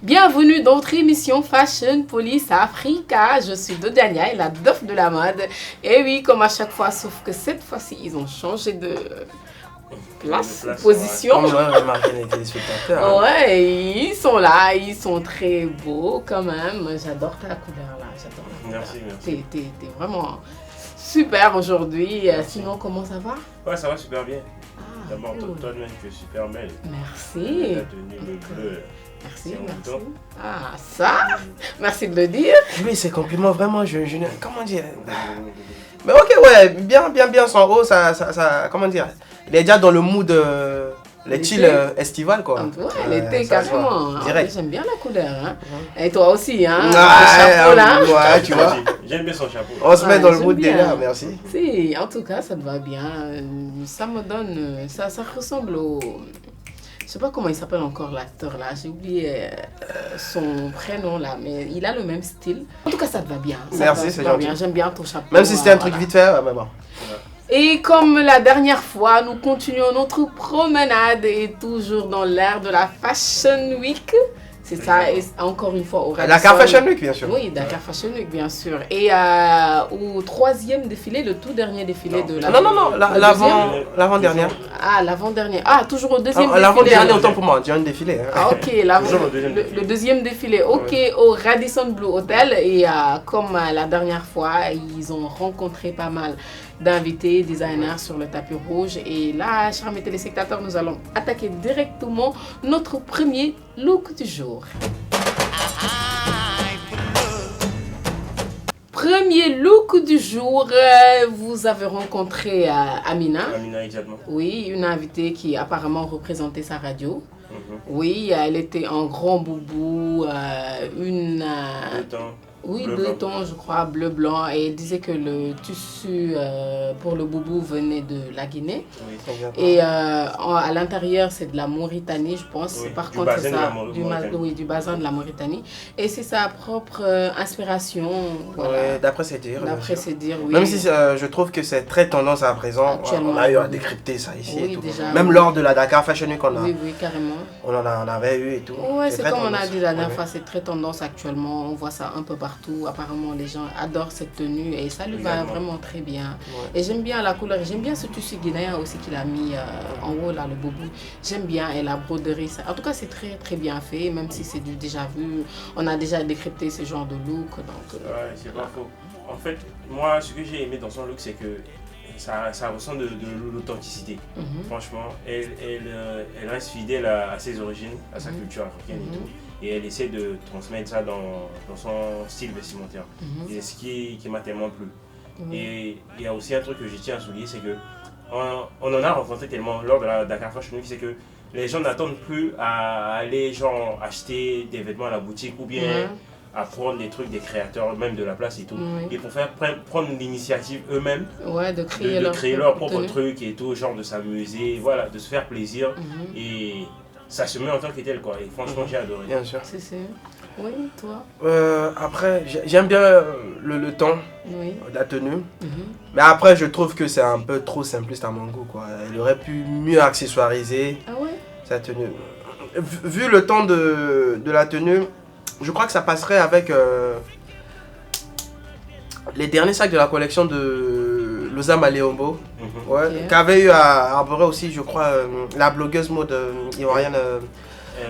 Bienvenue dans notre émission Fashion Police Africa. Je suis Dodania, la dof de la mode. Et oui, comme à chaque fois, sauf que cette fois-ci, ils ont changé de position. Comme l'ont remarqué les téléspectateurs. Ouais, ils sont là, ils sont très beaux quand même. J'adore ta couleur là, j'adore la couleur. Merci. T'es vraiment super aujourd'hui. Sinon, comment ça va? Ouais, ça va super bien. Ah, D'abord, cool. toi-même, tu es super belle. Merci. Ta tenue, le bleu. Merci, C'est merci. bon. Ah, ça, merci de le dire. Oui, ces compliments, vraiment, je comment dire. Mais ok, ouais, bien son haut, ça, comment dire. Il est déjà dans le mood, les chill estival, quoi. Ouais, l'été, ça se voit. carrément. Direct. J'aime bien la couleur. Hein. Et toi aussi, hein. Ouais, Le chapeau, là. ouais, tu vois. J'aime bien son chapeau. On se met dans le j'aime mood bien. déjà, merci. Si, en tout cas, ça te va bien. Ça me donne. Ça ressemble au. Je sais pas comment il s'appelle encore l'acteur là, j'ai oublié son prénom là, mais il a le même style. En tout cas, ça te va bien. Ça Merci, te va c'est super gentil. bien. J'aime bien ton chapeau. Même si c'était un truc voilà. vite fait, ouais, mais bon. Et comme la dernière fois, nous continuons notre promenade et toujours dans l'ère de la Fashion Week. C'est ça, et encore une fois au Radisson. Dakar Fashion Week, bien sûr. Oui, Dakar Fashion Week, bien sûr. Et au troisième défilé, le tout dernier défilé de la... Non, le l'avant-dernière. deuxième. Ah, l'avant-dernier. Ah, toujours au deuxième défilé. L'avant-dernier, autant pour moi, j'ai un défilé. Hein. Ah, ok, Toujours le deuxième défilé. le deuxième défilé, ok, au Radisson Blu Hotel. Et comme la dernière fois, ils ont rencontré pas mal d'invités, designers sur le tapis rouge. Et là, chers mes téléspectateurs, nous allons attaquer directement notre premier look du jour. Premier look du jour, vous avez rencontré Amina. Amina, exactement. Oui, une invitée qui apparemment représentait sa radio. Mhm. Oui, elle était en grand boubou, une... Deux temps. oui, bleu, deux blanc. tons, je crois, bleu-blanc. Et elle disait que le tissu pour le boubou venait de la Guinée. Oui. Et à l'intérieur, c'est de la Mauritanie, je pense. Oui, Par du contre, c'est bassin de ça, la Mauritanie. oui, du bassin de la Mauritanie. Et c'est sa propre inspiration. Voilà. Ouais, d'après ses dires. bien D'après sûr. ses dires, oui. Même si je trouve que c'est très tendance à présent, Actuellement, on a eu à oui. décrypter ça ici Oui, et tout. déjà, Même oui. lors de la Dakar Fashion Week, Oui, oui, carrément. on en avait eu et tout. Ouais, c'est très comme on a tendance. dit la dernière Ouais. fois, c'est très tendance actuellement. On voit ça un peu partout. Apparemment, les gens adorent cette tenue et ça lui va Également. vraiment très bien. Ouais. Et j'aime bien la couleur. J'aime bien ce tissu guinéen aussi qu'il a mis en haut, là, le boubou. J'aime bien. Et la broderie, en tout cas, c'est très, très bien fait. Même si c'est du déjà vu. On a déjà décrypté ce genre de look. Donc, Ouais, c'est pas faux. En fait, moi, ce que j'ai aimé dans son look, c'est que ça ressent de l'authenticité. mhm. Franchement, elle reste fidèle à ses origines, à sa Mhm. culture africaine et Mhm. tout. Et elle essaie de transmettre ça dans son style vestimentaire. Mhm. Et c'est ce qui m'a tellement plu. Oui. Et il y a aussi un truc que je tiens à souligner, c'est que on en a rencontré tellement lors de la Dakar Fashion Week, c'est que les gens n'attendent plus à aller genre acheter des vêtements à la boutique ou bien Ouais. à prendre des trucs des créateurs même de la place et tout. Oui. Et pour prendre l'initiative eux-mêmes Ouais, de créer, de créer leur propre tenue. truc et tout, genre de s'amuser, voilà, de se faire plaisir. Mhm. Et ça se met en tant que tel quoi. Et franchement, j'ai adoré. Bien sûr. C'est ça. Oui, toi. Après, j'aime bien le ton, Oui. la tenue. Mhm. Mais après, je trouve que c'est un peu trop simpliste à mon goût, quoi. Elle aurait pu mieux accessoiriser Ah ouais? sa tenue. Vu le ton de la tenue, je crois que ça passerait avec les derniers sacs de la collection de Loza Maleombo. Mhm. Ouais, Ok. qu'avait eu à arborer aussi, je crois, la blogueuse mode ivoirienne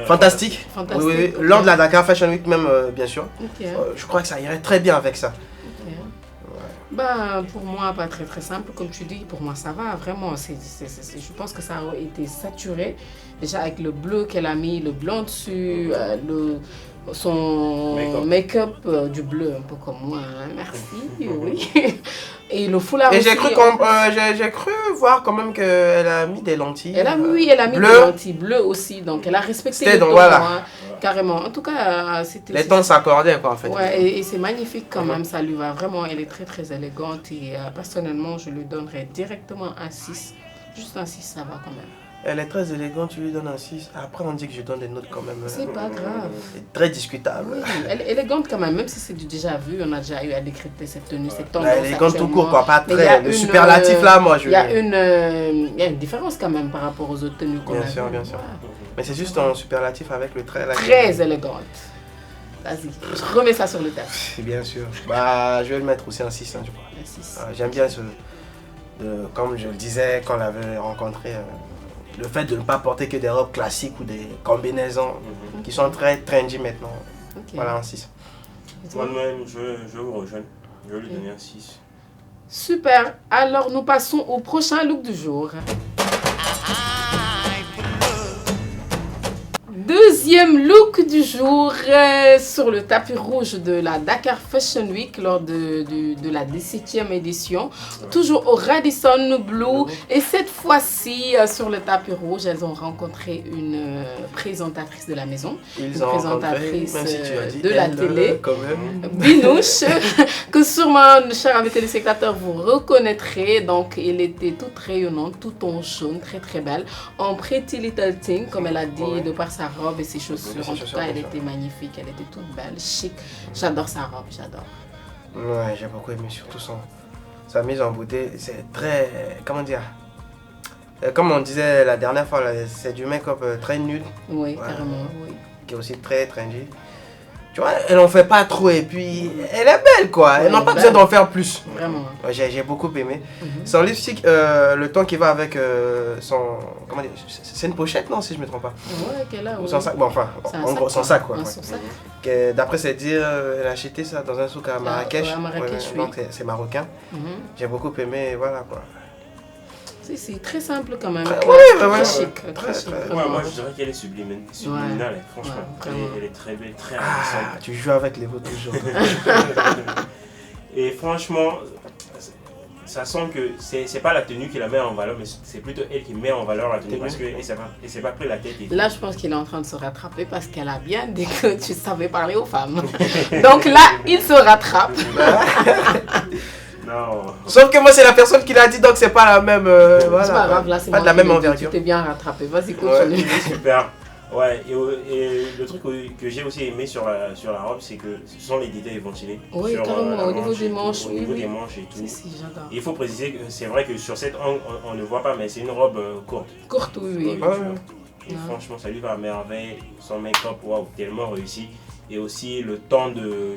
Fantastique. Fantastique. Oui, oui, ok. lors de la Dakar Fashion Week même, bien sûr. Ok. Je crois que ça irait très bien avec ça. Ok. Ben, pour moi, pas très très simple. Comme tu dis, pour moi, ça va vraiment. Je pense que ça a été saturé. Déjà avec le bleu qu'elle a mis, le blanc dessus, son make-up du bleu, un peu comme moi. Hein. Merci, oui. Et le foulard Et aussi. j'ai cru voir quand même qu'elle a mis des lentilles. Elle a, oui, elle a mis bleu. des lentilles bleues aussi. Donc, elle a respecté C'était le donc, ton, voilà. hein, carrément. En tout cas, c'était... Les tons s'accordaient quoi en fait. Ouais, et c'est magnifique quand même, ça lui va vraiment, elle est très très élégante et personnellement je lui donnerais directement un 6 Juste un 6, ça va quand même. Elle est très élégante, tu lui donnes un 6. Après, on dit que je donne des notes quand même. C'est pas grave. Très discutable. Oui, elle est élégante quand même c'est du déjà vu. On a déjà eu à décrypter cette tenue, cette tendance. Elle est élégante tout court, quoi. Pas Mais très. Le superlatif là, moi, je. Il y a une différence quand même par rapport aux autres tenues qu'on a. Bien sûr, bien sûr. Mais c'est juste un superlatif avec le trait là. Très élégante. Vas-y, je remets ça sur le tapis. Bien sûr. Bah, je vais le mettre aussi un 6, hein, je crois. Un 6. J'aime bien comme je le disais quand on l'avait rencontré, le fait de ne pas porter que des robes classiques ou des combinaisons qui sont très trendy maintenant. Okay. Voilà, un 6. Moi-même, je vous rejoins. Je vais lui donner un 6. Super. Alors, nous passons au prochain look du jour. Deuxième look du jour sur le tapis rouge de la Dakar Fashion Week lors de la 17e édition. Toujours au Radisson Blu. Et cette fois-ci, sur le tapis rouge, elles ont rencontré une présentatrice de la maison. Une présentatrice de la télé. Binouche, que sûrement, chers amis téléspectateurs, vous reconnaîtrez. Donc, elle était toute rayonnante, toute en jaune, très très belle. En Pretty Little Thing, comme elle a dit, de par sa robe et ses chaussures. En tout cas, elle était magnifique, elle était toute belle, chic. J'adore sa robe, j'adore. Ouais, j'ai beaucoup aimé, surtout sa mise en beauté. C'est très, comment dire, comme on disait la dernière fois, c'est du make-up très nul. Oui, carrément, oui. Qui est aussi très trendy. Tu vois, elle n'en fait pas trop et puis elle est belle quoi. Elle n'a pas besoin d'en faire plus. Vraiment. Ouais, j'ai beaucoup aimé. Son lipstick, le ton qui va avec son. Comment dire, c'est une pochette, non, si je ne me trompe pas. Ouais, qu'elle a. Ou son sac, bon, enfin, en gros, son sac quoi. Son sac. D'après ses dires, elle a acheté ça dans un souk à Marrakech. À Marrakech, oui. Donc c'est marocain. J'ai beaucoup aimé, voilà quoi. C'est très simple quand même. Très chic. Très chic. Ouais, moi je dirais qu'elle est subliminale, franchement. Elle est très belle, très ravissante. Tu joues avec les mots toujours. Et franchement, ça sent que c'est pas la tenue qui la met en valeur, mais c'est plutôt elle qui met en valeur la tenue parce qu'elle s'est pas pris la tête. Là, je pense qu'il est en train de se rattraper parce qu'elle a bien dit que tu savais parler aux femmes. Donc là, il se rattrape. Non. Sauf que moi c'est la personne qui l'a dit donc c'est pas la même voilà, c'est pas grave, là c'est pas de la même envergure. Tu t'es bien rattrapé, vas-y continue. Ouais, super. Ouais, et le truc que j'ai aussi aimé sur la robe, c'est que ce sont les détails ventilés. Oui, sur, carrément, au niveau des manches. Au niveau des manches et tout. Si, j'adore. Il faut préciser que c'est vrai que sur cette angle, on ne voit pas, mais c'est une robe courte. Courte, oui. Et franchement, ça lui va à merveille. Son make-up, waouh, tellement réussi. Et aussi le temps de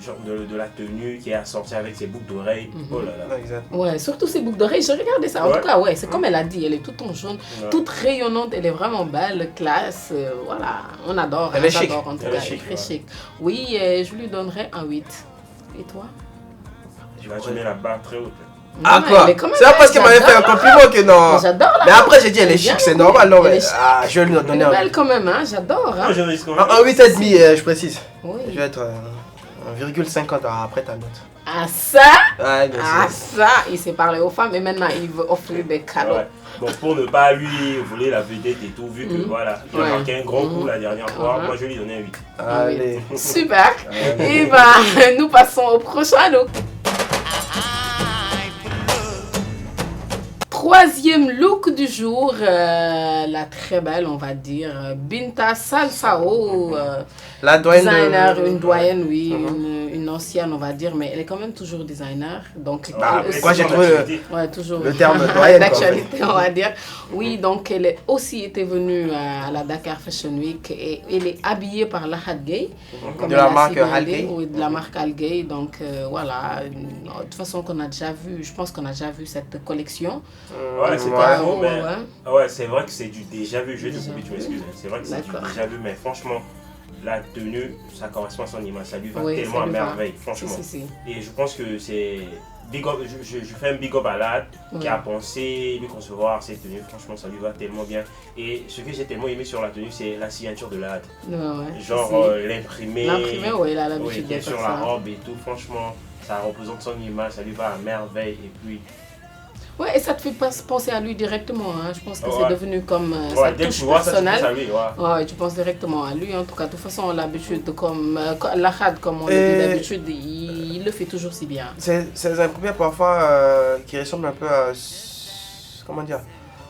la tenue qui est assorti avec ses boucles d'oreilles. Oh là là. Exact. Ouais, surtout ses boucles d'oreilles, j'ai regardé ça. En tout cas, ouais, c'est comme elle a dit, elle est toute en jaune, toute rayonnante, elle est vraiment belle, classe. Voilà, on adore. Elle est chic. En tout cas, elle est très chic. Oui, je lui donnerais un 8. Et toi? Je vais mets la barre très haute. Ah quoi? C'est pas parce qu'elle m'avait fait un compliment que non. J'adore la. Mais après j'ai dit elle est chic, c'est normal, non mais je vais lui donner un. Elle est belle quand même, hein, j'adore. Hein. Un 8,5, je précise. Oui. Je vais être 1,50 après ta note. Ah ça? Ouais, bien sûr. Ah ça, il s'est parlé aux femmes et maintenant il veut offrir des cadeaux. Ouais. Bon, pour ne pas lui voler la vedette et tout, vu que voilà, il a marqué un grand coup la dernière fois, moi je vais lui donner un 8. Allez. Super. Et ben, nous passons au prochain look. Troisième look du jour, la très belle, on va dire, Binta Salsao, la doyenne designer, une doyenne, oui, une ancienne, on va dire, mais elle est quand même toujours designer. Donc, quoi, j'ai trouvé toujours le terme doyenne d'actualité, on va dire. Oui, donc elle est aussi été venue à la Dakar Fashion Week et elle est habillée par Lahad Gay, de la marque Algay. Oui, de la marque Algay. Donc voilà, de toute façon qu'on a déjà vu, je pense qu'on a déjà vu cette collection. Ouais, c'est pas faux, mais ouais, c'est vrai que c'est du déjà vu. Je vais te couper, tu m'excuses. C'est vrai que c'est du déjà vu, mais franchement, la tenue, ça correspond à son image. Ça lui va tellement à merveille, franchement. Et je pense que c'est big up, je fais un big up à Lahad qui a pensé lui concevoir cette tenue. Franchement, ça lui va tellement bien. Et ce que j'ai tellement aimé sur la tenue, c'est la signature de Lahad. Genre l'imprimé. L'imprimé, oui, il a l'habitude de faire sur la robe et tout. Franchement, ça représente son image, ça lui va à merveille. Et puis. Ouais, et ça te fait penser à lui directement. Hein. Je pense que c'est devenu comme sa touche personnelle. Ouais, tu penses directement à lui. En tout cas, de toute façon, on a l'habitude, comme Lahad, comme on le dit d'habitude, il le fait toujours si bien. C'est imprimés parfois qui ressemblent un peu à. Comment dire?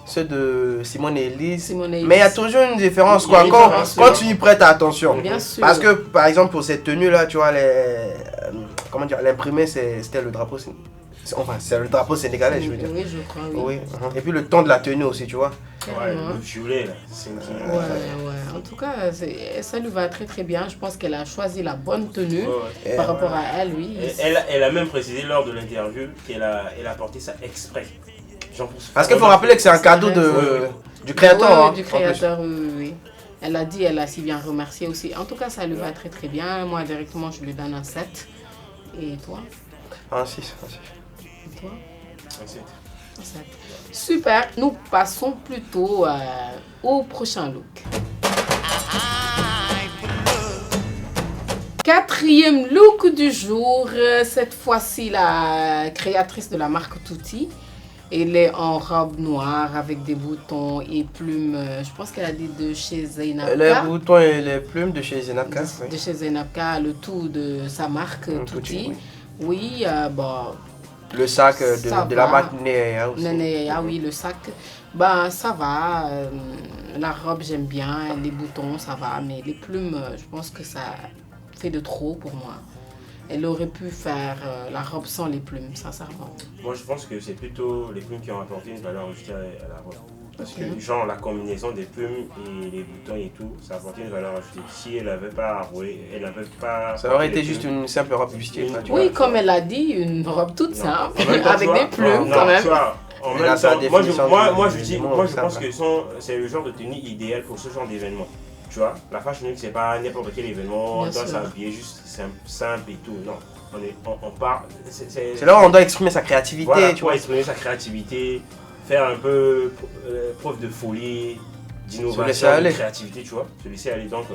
ceux de Simone et Elise. Mais il y a toujours une différence, quoi. Quand tu y prêtes attention. Bien sûr. Parce que, par exemple, pour cette tenue-là, tu vois, l'imprimé, c'était le drapeau. Enfin, c'est le drapeau sénégalais, je veux dire. Oui, je crois, oui. Et puis le ton de la tenue aussi, tu vois. Ouais, le violet, là. Ouais. En tout cas, ça lui va très très bien. Je pense qu'elle a choisi la bonne tenue par rapport à elle, oui. Elle a même précisé lors de l'interview qu'elle a porté ça exprès. Parce qu'il faut rappeler que c'est un cadeau du créateur. Du créateur, oui. Elle a dit, elle a si bien remercié aussi. En tout cas, ça lui va très très bien. Moi, directement, je lui donne un 7. Et toi? Un 6. Et toi? Un 7. Super, nous passons plutôt au prochain look. 4e look du jour, cette fois-ci la créatrice de la marque Tutti. Elle est en robe noire avec des boutons et plumes, je pense qu'elle a dit de chez Zeynabka. Les boutons et les plumes de chez Zeynabka. De chez Zeynabka, le tout de sa marque Tutti. Oui, le sac de la marque Neya aussi. Neya, oui, le sac. Ça va. La robe, j'aime bien. Les boutons, ça va. Mais les plumes, je pense que ça fait de trop pour moi. Elle aurait pu faire la robe sans les plumes, sincèrement. Moi, je pense que c'est plutôt les plumes qui ont apporté une valeur ajoutée à la robe. Parce que, genre, la combinaison des plumes et les boutons et tout, ça a apporté une valeur ajoutée. Si elle n'avait pas avoué, elle n'avait pas... Ça aurait été juste une simple robe bustier. Oui, comme elle a dit, une robe toute simple, avec des plumes quand même. En même temps, moi, je pense que c'est le genre de tenue idéal pour ce genre d'événement. Tu vois, la fashion week, c'est pas n'importe quel événement, on doit s'habiller juste simple et tout. Non, on part... C'est là où on doit exprimer sa créativité. Voilà, tu vois, exprimer sa créativité, faire un peu preuve de folie, d'innovation, de créativité, tu vois, se laisser aller. Donc,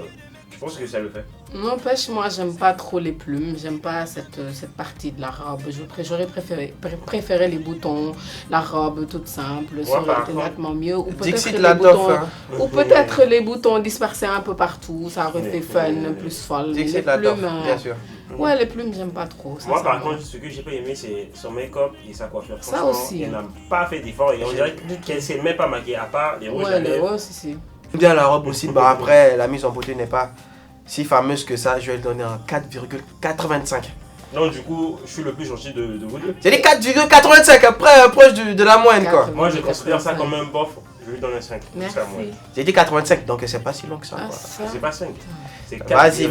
je pense que ça le fait. N'empêche, moi, j'aime pas trop les plumes, j'aime pas cette partie de la robe. J'aurais préféré les boutons, la robe toute simple, ça aurait été nettement mieux. Ou peut-être les boutons dispersés un peu partout, ça aurait été fun, plus folle. Les plumes, bien sûr. Ouais, les plumes, j'aime pas trop. Moi, par contre, ce que j'ai pas aimé, c'est son make-up et sa coiffure. Ça aussi. Elle n'a pas fait d'effort et on dirait qu'elle s'est même pas maquillée, à part les rouges à lèvres. Ouais, si. Bien la robe aussi, après, la mise en beauté n'est pas si fameuse que ça. Je vais le donner un 4,85. Non, du coup, je suis le plus gentil de vous deux. J'ai dit 4,85, après proche de la moyenne, quoi. Moi, je considère ça comme un bof. Je lui donne un 5. Merci. J'ai dit 85, donc c'est pas si long que ça. C'est pas 5. Vas-y.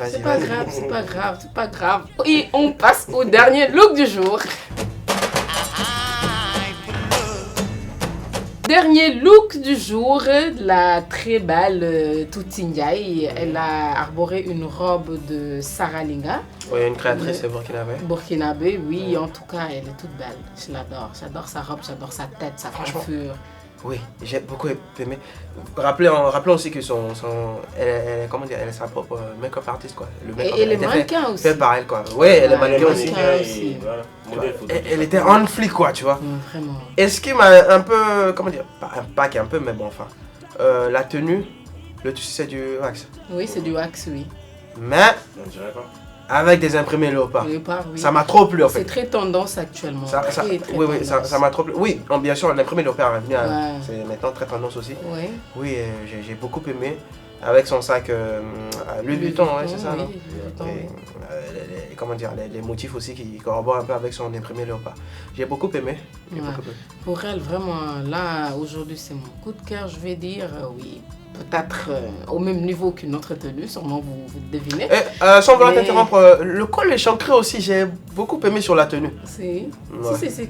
C'est pas grave. Et on passe au dernier look du jour. Dernier look du jour, la très belle Tutti Ndiaye. Elle a arboré une robe de Sarah Linga. Oui, une créatrice burkinabé, oui, en tout cas, elle est toute belle. Je l'adore. J'adore sa robe, j'adore sa tête, sa coiffure. Oui, j'ai beaucoup aimé. Rappelons aussi que elle est sa propre make-up artiste, quoi. Et elle est mannequin aussi. Fait par elle, quoi. Oui, elle est mannequin aussi. Elle était on flic, quoi, tu vois. Vraiment. Et ce qui m'a un peu, pas qu'un peu, mais bon, enfin, la tenue, le tissu, c'est du wax. Oui, c'est du wax, oui. Mais, je dirais pas. Avec des imprimés léopard. Oui. Ça m'a trop plu, en fait. C'est très tendance actuellement. Oui, ça m'a trop plu. Oui, bien sûr, l'imprimé léopard est venu, c'est maintenant très tendance aussi. Oui, j'ai beaucoup aimé. Avec son sac Louis Vuitton, c'est ça, non? Les motifs aussi qui corroborent un peu avec son imprimé léopard. J'ai beaucoup aimé. Pour elle, vraiment, là, aujourd'hui, c'est mon coup de cœur, je vais dire, oui. Peut-être au même niveau qu'une autre tenue, sûrement vous devinez. Sans vouloir t'interrompre, le col échancré aussi, j'ai beaucoup aimé sur la tenue. C'est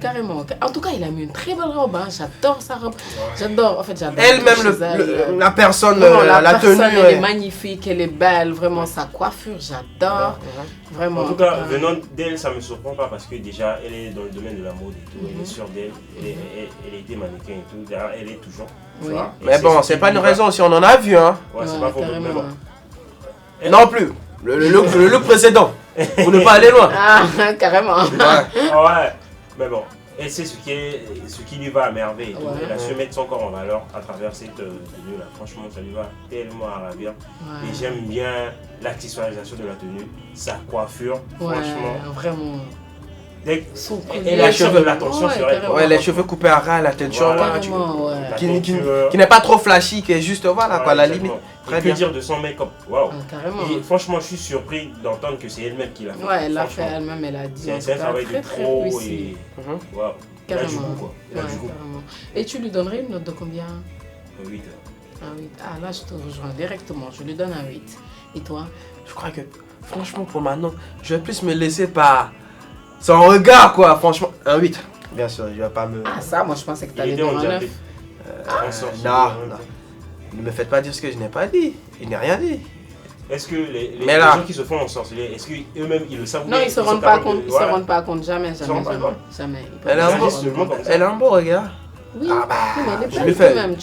carrément. En tout cas, il a mis une très belle robe, hein. J'adore sa robe. J'adore. Elle-même, la personne, la tenue. Elle est magnifique, elle est belle, vraiment sa coiffure, j'adore. Vraiment. En tout cas, venant d'elle, ça ne me surprend pas parce que déjà, elle est dans le domaine de la mode et tout, elle est sûre d'elle, elle était mannequin et tout, d'ailleurs, elle est toujours. Oui. Mais bon, c'est pas une raison si on en a vu, hein. Ouais, c'est pas faux, mais bon. Non plus, le look précédent, pour ne pas aller loin. Ah, carrément. Ouais, mais bon, elle sait ce qui lui va à merveille et tout. Elle a su mettre son corps en valeur à travers cette tenue-là. Franchement, ça lui va tellement à ravir. Et j'aime bien l'accessoirisation de la tenue, sa coiffure, franchement. Vraiment. Et la cheveux, l'attention sur elle. Ouais, les cheveux coupés à ras, l'attention. Qui n'est pas trop flashy, qui est juste, voilà, quoi, la limite. Très bien. Que dire de son make-up? Waouh. Et franchement, je suis surpris d'entendre que c'est elle-même qui l'a fait. Ouais, elle l'a fait elle-même, elle a dit. C'est un travail de pro et. Waouh. Carrément. Du goût, quoi. Carrément. Et tu lui donnerais une note de combien? 8. Un 8. Ah, là, je te rejoins directement. Je lui donne un 8. Et toi? Je crois que, franchement, pour ma note, je vais plus me laisser par son regard, quoi. Franchement, un 8. Bien sûr, je vais pas me. Ah, ça, moi, je pensais que tu allais dire un 9. Non. Ne me faites pas dire ce que je n'ai pas dit. Il n'est rien dit. Est-ce que les gens qui se font ensorceler, est-ce qu'eux-mêmes ils le savent? Non, ils ne se rendent pas compte. Ils se rendent pas compte. Jamais. Elle a un beau regard. Oui, mais elle est belle quand même.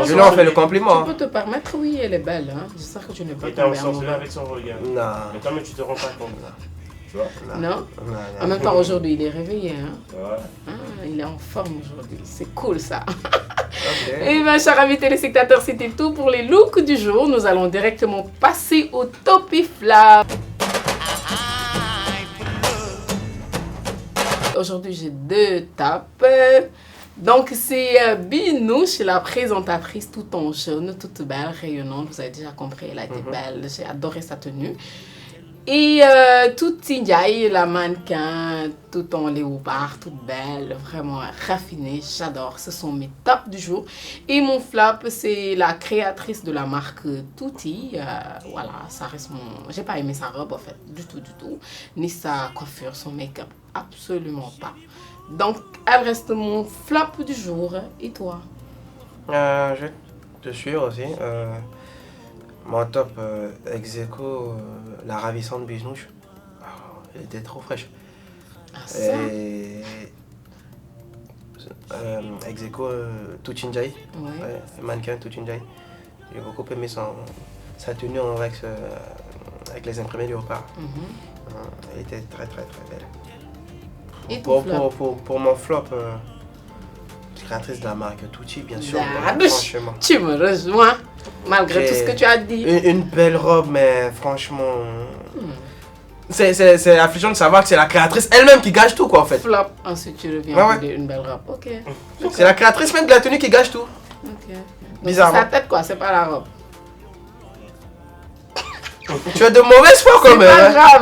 Je lui en fais le compliment. Tu peux te permettre, oui, elle est belle. Hein. J'espère que tu n'es pas tombé ensorcelé avec son regard. Non. Mais toi, tu te rends pas compte. Tu vois? Non. En même temps, aujourd'hui, il est réveillé. Hein. Ouais. Ah, il est en forme aujourd'hui. C'est cool ça. Et bien, chers amis téléspectateurs, c'était tout pour les looks du jour. Nous allons directement passer au Topiflap. Aujourd'hui, j'ai 2 tapes. Donc, c'est Binouche, la présentatrice toute en jaune, toute belle, rayonnante. Vous avez déjà compris, elle a été belle. J'ai adoré sa tenue. Et Tuti Ndiaye, la mannequin, tout en léopard, toute belle, vraiment raffinée, j'adore. Ce sont mes tops du jour. Et mon flop, c'est la créatrice de la marque Tuti. Voilà, ça reste mon... J'ai pas aimé sa robe en fait, du tout. Ni sa coiffure, son make-up, absolument pas. Donc, elle reste mon flop du jour. Et toi? Je vais te suivre aussi. Mon top ex-aequo, la ravissante Binouche. Elle était trop fraîche. Ah, ça? Et ex-aequo, Tuti Ndiaye. Ouais, mannequin Tuti Ndiaye. J'ai beaucoup aimé sa tenue en Rex avec les imprimés du repas. Elle était très belle. Et pour mon flop, créatrice de la marque Tuti, bien sûr. Franchement. Tu me rejoins, malgré tout ce que tu as dit. Une belle robe, mais franchement... C'est affligeant de savoir que c'est la créatrice elle-même qui gâche tout, quoi, en fait. Flop, ensuite tu reviens une belle robe. Ok. C'est la créatrice même de la tenue qui gâche tout. Ok. Bizarrement. C'est sa tête, quoi, c'est pas la robe. Tu as de mauvaise foi quand même.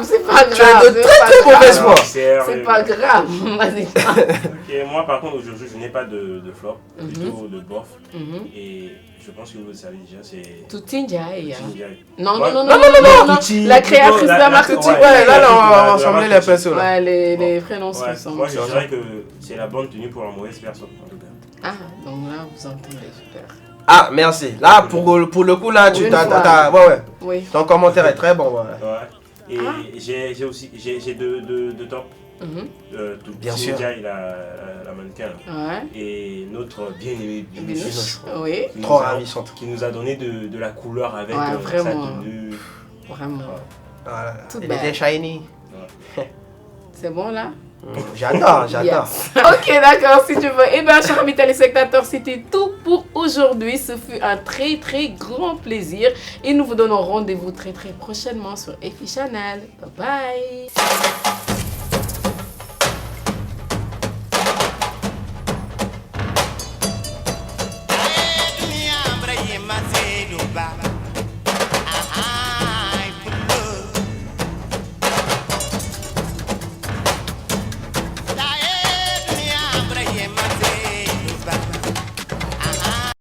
C'est pas grave. Tu as de très mauvaise foi. C'est pas grave. Vas-y. Ok, moi par contre aujourd'hui je n'ai pas de flop, plutôt de bof. Et je pense que vous le savez déjà, c'est Tuti Ndiaye. Non. La créatrice de la marque Tuti. Ouais, là on va ensemble les pinceaux. Ouais, les prénoms se ressemblent. Moi je dirais que c'est la bonne tenue pour la mauvaise personne en tout cas. Ah, donc là vous entendez, super. Ah, merci. Là, pour le coup, là, tu t'as... Ouais. Oui. Ton commentaire est très bon. Ouais. Et j'ai aussi... J'ai deux tops. Bien sûr. La mannequin. Ouais. Et notre bien-aimée Binouche. Oui. Trop ravissante. Qui nous a donné de la couleur avec sa tenue. Vraiment. Voilà. Elle était shiny. C'est bon, là? J'adore. Yes. Ok, d'accord, si tu veux. Eh bien, chers amis téléspectateurs, c'était tout pour aujourd'hui. Ce fut un très grand plaisir. Et nous vous donnons rendez-vous très prochainement sur EFI Channel. Bye bye.